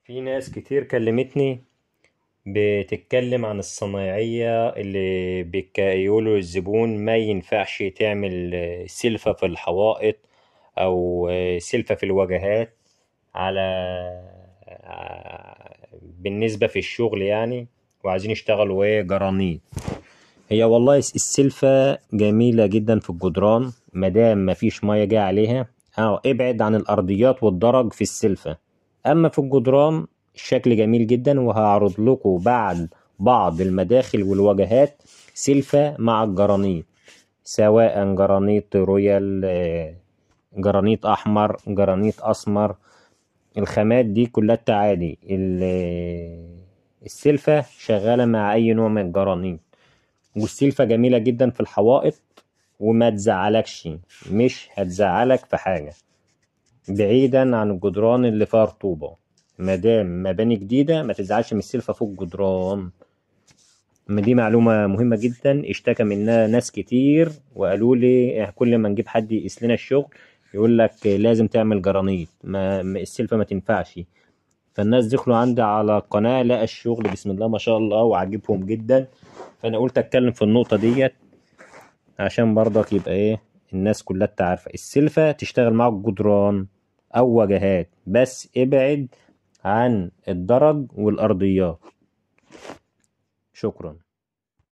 في ناس كتير كلمتني بتتكلم عن الصنايعية اللي يقولوا للزبون ما ينفعش تعمل سلفة في الحوائط أو سلفة في الواجهات على بالنسبة في الشغل يعني، وعايزين يشتغلوا جرانيط. هي والله السلفة جميلة جدا في الجدران مادام مفيش مية جاية عليها، ابعد عن الأرضيات والدرج في السلفة. أما في الجدران الشكل جميل جدا، وهعرض لكم بعد بعض المداخل والواجهات سلفة مع الجرانيط، سواء جرانيط رويال، جرانيط أحمر، جرانيط أسمر. الخامات دي كلها عادي، السلفة شغالة مع أي نوع من الجرانيط. والسلفة جميلة جدا في الحوائط وما تزعلكش، مش هتزعلك في حاجة، بعيدا عن الجدران اللي فيها رطوبة. مادام مباني جديدة ما تزعلش من السلفة فوق الجدران. ما دي معلومة مهمة جدا، اشتكى منها ناس كتير وقالوا لي كل ما نجيب حد يقيس لنا الشغل يقول لك لازم تعمل جرانيط، السلفة ما تنفعش. فالناس دخلوا عندي على القناة لقى الشغل بسم الله ما شاء الله وعجبهم جدا. فأنا قلت أتكلم في النقطة ديت عشان برضك يبقى الناس كلها تعرف السلفة تشتغل معاك جدران أو واجهات، بس ابعد عن الدرج والأرضيات. شكرا.